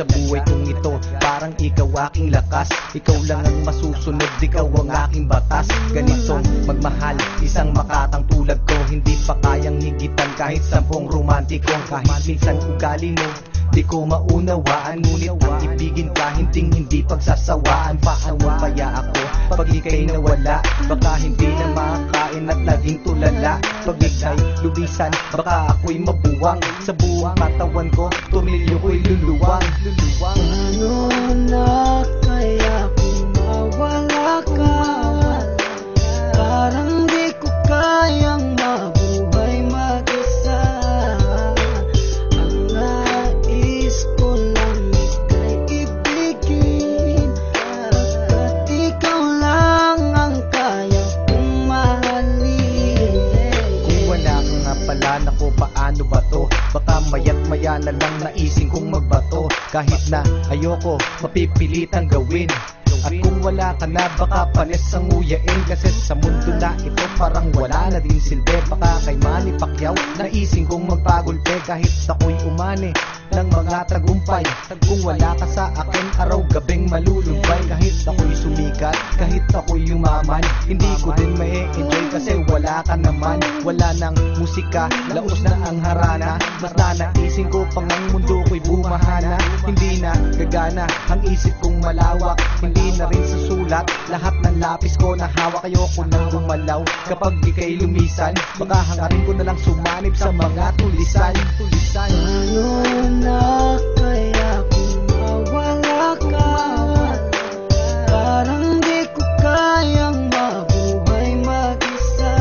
sa buhay kong ito. Parang ikaw aking lakas, ikaw lang ang masusunod, ikaw ang aking batas. Ganitong magmahal, isang makatang tulad ko, hindi pa kayang higitan kahit 10 romantiko. Kahit minsan ugali mo di ko maunawaan, ngunit ang ibigin ka hindi pagsasawaan. Paano kaya ako pag ika'y nawala? Baka hindi na makakain at laging tulala. Pag ika'y lubisan, baka ako'y mabuwang. Sa buong katawan ko, tumilyo ko'y luluwang. Paano na kaya kung mawala ka? Parang di ko kayang mabuhay mag-isa. Ang nais ko lang ika'y ibigin, at ikaw lang ang kaya kong mahalin. Kung wala ka nga pala, naku paano ba to? Baka maya't maya na lang naising kong magbato. Kahit na ayoko, mapipilitang gawin. At kung wala ka na, baka panis ang nguyain. Kasi sa mundo na ito parang wala na din silbi. Baka kay Manny Pacquiao naising kong magpagulpe. Kahit ako'y umani ng mga tagumpay, kung wala ka sa akin, araw-gabing malulumbay. Kahit ako'y sumikat, kahit ako'y yumaman, hindi ko din ma-enjoy kasi wala ka naman. Wala nang musika, laos na ang harana. Basta naising ko pang ang mundo ko'y bumahana. Hindi na gagana ang isip kong malawak, hindi na rin sa sulat lahat ng lapis ko na hawak. Ayoko nang gumalaw kapag di kay lumisan, baka hangarin ko na lang sumanib sa mga tulisan. Paano na kaya kung mawala ka? Parang di ko kayang mabuhay mag-isa.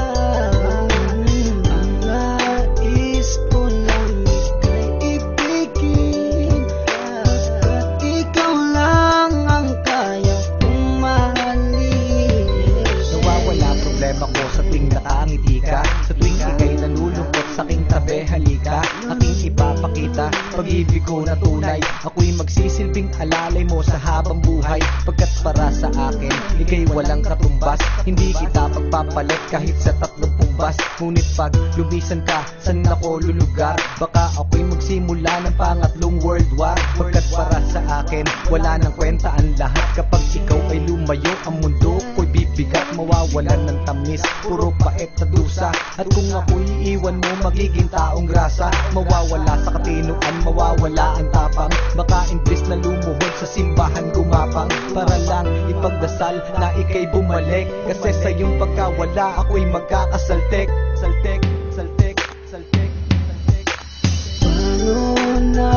Ang nais ko lang ika'y ibigin, at ikaw lang ang kaya kong mahalin. Nawawala problema ko sa tuwing nakangiti ka, sa tuwing ika'y nalulungkot sa aking tabi. Halika, aking ipapakita pag-ibig ko na tunay. Ako'y magsisilbing alalay mo sa habang buhay, pagkat para sa akin ika'y walang katumbas. Hindi kita pagpapalit kahit sa 30 bus. Ngunit pag lumisan ka, saan ako lulugar? Baka ako'y magsimula ng pangatlong world war. Pagkat para sa akin wala nang kwenta ang lahat. Kapag ikaw ay lumayo, ang mundo ko'y bibigat. Mawawalan ng tamis, puro pait na dusa. At kung ako'y iiwan mo, magiging taong grasa. Mawawala sa katinuan, mawawala ang tapang. Baka imbis na lumuhod sa simbahan gumapang, para lang ipagdasal na ika'y bumalik. Kasi sa iyong pagkawala, ako'y magkakasaltek. Saltek, saltek, saltek, saltek. Paano na